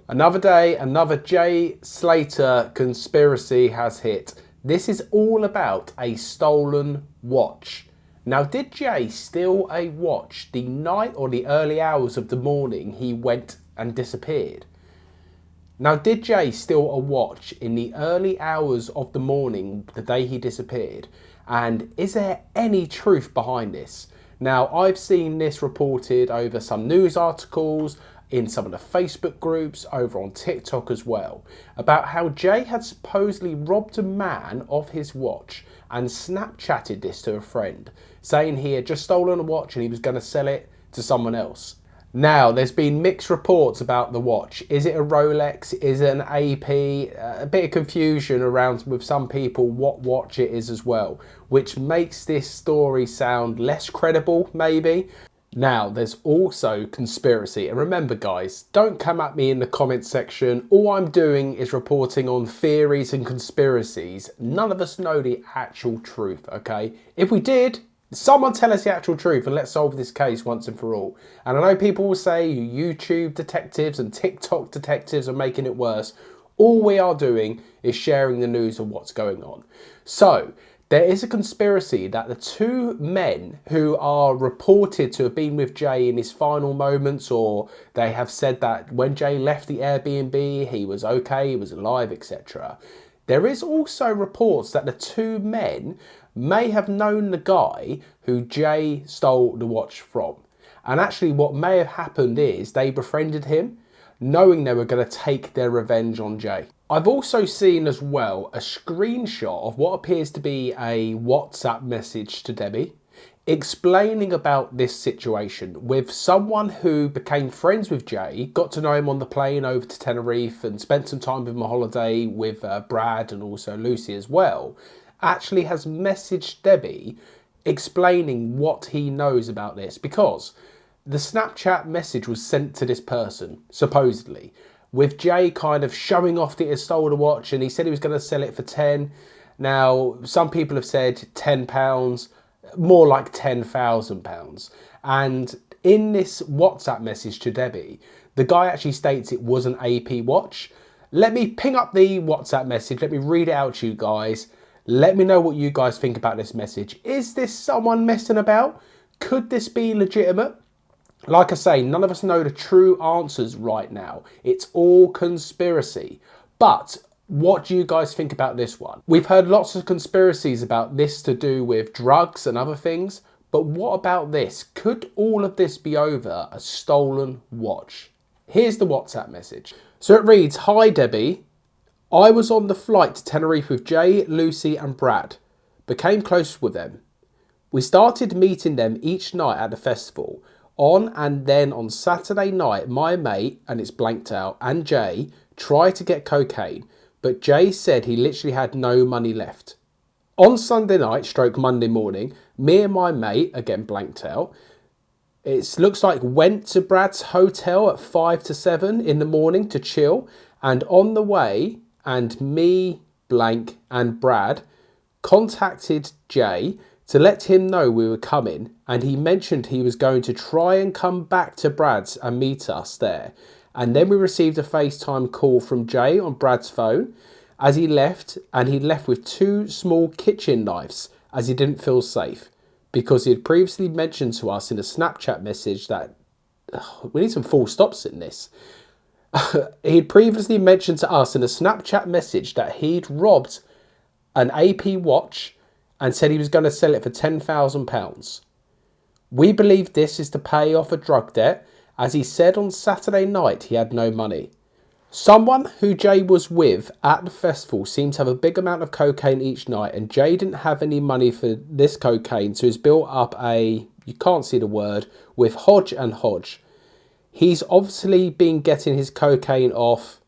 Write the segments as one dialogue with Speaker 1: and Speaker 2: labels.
Speaker 1: Another day, another Jay Slater conspiracy has hit. This is all about a stolen watch. Now, did Jay steal a watch the night or the early hours of the morning he went and disappeared? Now, did Jay steal a watch in the early hours of the morning the day he disappeared? And is there any truth behind this? Now, I've seen this reported over some news articles, in some of the Facebook groups, over on TikTok as well, about how Jay had supposedly robbed a man of his watch and Snapchatted this to a friend, saying he had just stolen a watch and he was going to sell it to someone else. Now, there's been mixed reports about the watch. Is it a Rolex? Is it an AP? A bit of confusion around with some people what watch it is as well, which makes this story sound less credible, maybe. Now, there's also conspiracy. And remember, guys, don't come at me in the comments section. All I'm doing is reporting on theories and conspiracies. None of us know the actual truth, okay? If we did, someone tell us the actual truth and let's solve this case once and for all. And I know people will say YouTube detectives and TikTok detectives are making it worse. All we are doing is sharing the news of what's going on. So, there is a conspiracy that the two men who are reported to have been with Jay in his final moments, or they have said that when Jay left the Airbnb, he was okay, he was alive, etc. There is also reports that the two men may have known the guy who Jay stole the watch from. And actually what may have happened is they befriended him, knowing they were going to take their revenge on Jay. I've also seen as well a screenshot of what appears to be a WhatsApp message to Debbie explaining about this situation with someone who became friends with Jay, got to know him on the plane over to Tenerife and spent some time with him on holiday with Brad and also Lucy as well, actually has messaged Debbie explaining what he knows about this, because the Snapchat message was sent to this person, supposedly, with Jay kind of showing off that he stole the watch and he said he was going to sell it for 10. Now, some people have said £10, more like £10,000. And in this WhatsApp message to Debbie, the guy actually states it was an AP watch. Let me ping up the WhatsApp message. Let me read it out to you guys. Let me know what you guys think about this message. Is this someone messing about? Could this be legitimate? Like I say, none of us know the true answers right now. It's all conspiracy. But what do you guys think about this one? We've heard lots of conspiracies about this to do with drugs and other things. But what about this? Could all of this be over a stolen watch? Here's the WhatsApp message. So it reads, "Hi Debbie. I was on the flight to Tenerife with Jay, Lucy and Brad. Became close with them. We started meeting them each night at the festival. And then on Saturday night, my mate, and it's blanked out, and Jay tried to get cocaine, but Jay said he literally had no money left. On Sunday night, stroke Monday morning, me and my mate, again blanked out, it looks like went to Brad's hotel at 5 to 7 in the morning to chill, and on the way, and me, blank, and Brad contacted Jay to let him know we were coming, and he mentioned he was going to try and come back to Brad's and meet us there. And then we received a FaceTime call from Jay on Brad's phone as he left, and he left with 2 small kitchen knives as he didn't feel safe, because he had previously mentioned to us in a Snapchat message that we need some full stops in this. He'd previously mentioned to us in a Snapchat message that he'd robbed an AP watch and said he was going to sell it for £10,000. We believe this is to pay off a drug debt, as he said on Saturday night he had no money. Someone who Jay was with at the festival seemed to have a big amount of cocaine each night, and Jay didn't have any money for this cocaine, so he's built up a, you can't see the word, with Hodge and Hodge. He's obviously been getting his cocaine off,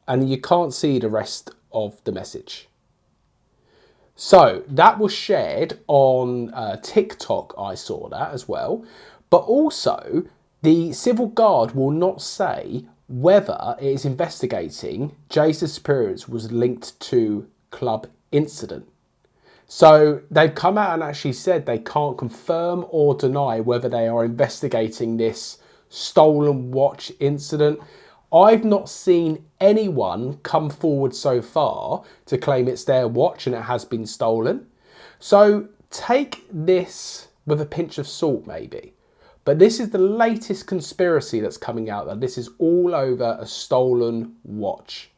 Speaker 1: and you can't see the rest of the message." So that was shared on TikTok. I saw that as well. But also, the civil guard will not say whether it is investigating Jay's disappearance was linked to club incident. So they've come out and actually said they can't confirm or deny whether they are investigating this stolen watch incident. I've not seen anyone come forward so far to claim it's their watch and it has been stolen. So take this with a pinch of salt maybe. But this is the latest conspiracy that's coming out, that this is all over a stolen watch.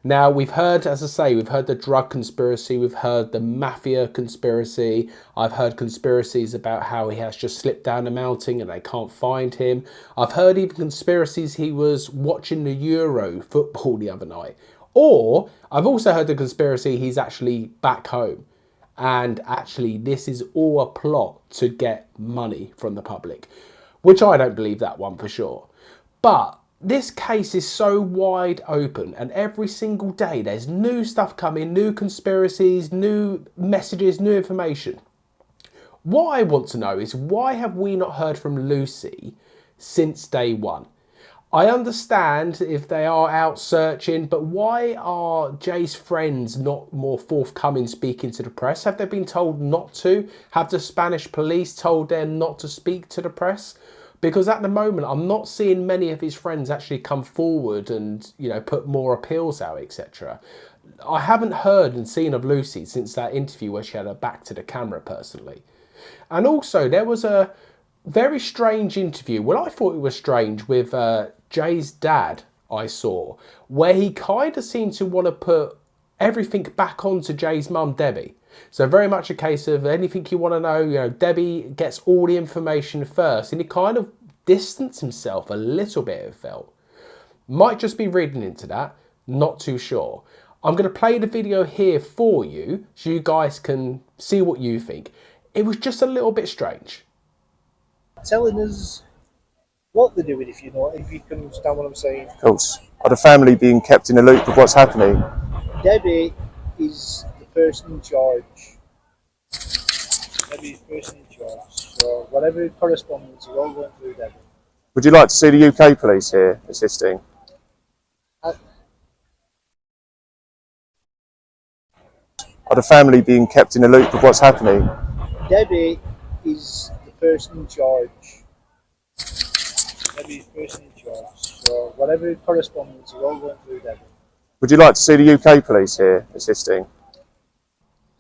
Speaker 1: Now, we've heard, as I say, we've heard the drug conspiracy, we've heard the mafia conspiracy, I've heard conspiracies about how he has just slipped down a mountain and they can't find him. I've heard even conspiracies he was watching the Euro football the other night. Or, I've also heard the conspiracy he's actually back home. And actually, this is all a plot to get money from the public, which I don't believe that one for sure. But this case is so wide open, and every single day there's new stuff coming, new conspiracies, new messages, new information. What I want to know is, why have we not heard from Lucy since day one? I understand if they are out searching, but why are Jay's friends not more forthcoming speaking to the press? Have they been told not to? Have the Spanish police told them not to speak to the press? Because at the moment, I'm not seeing many of his friends actually come forward and, you know, put more appeals out, etc. I haven't heard and seen of Lucy since that interview where she had her back to the camera personally. And also, there was a very strange interview. Well, I thought it was strange with Jay's dad, I saw, where he kind of seemed to want to put everything back onto Jay's mum, Debbie. So very much a case of anything you want to know, you know, Debbie gets all the information first, and he kind of distanced himself a little bit, it felt. Might just be reading into that, not too sure. I'm going to play the video here for you so you guys can see what you think. It was just a little bit strange.
Speaker 2: Telling us what they're doing, if you can understand what I'm saying.
Speaker 3: Of course. Are the family being kept in the loop of what's happening?
Speaker 2: Debbie is the person in charge. Debbie is the person in charge. So whatever correspondence is all going through Debbie.
Speaker 3: Would you like to see the UK police here assisting? Are the family being kept in the loop of what's happening?
Speaker 2: Debbie is the person in charge. Debbie is the person in charge. So whatever correspondence is all going through Debbie.
Speaker 3: Would you like to see the UK police here assisting?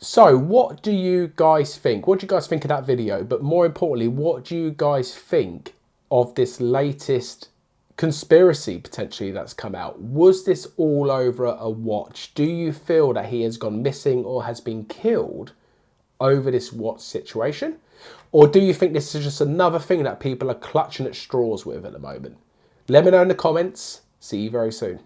Speaker 1: So what do you guys think? What do you guys think of that video? But more importantly, what do you guys think of this latest conspiracy potentially that's come out? Was this all over a watch? Do you feel that he has gone missing or has been killed over this watch situation? Or do you think this is just another thing that people are clutching at straws with at the moment? Let me know in the comments. See you very soon.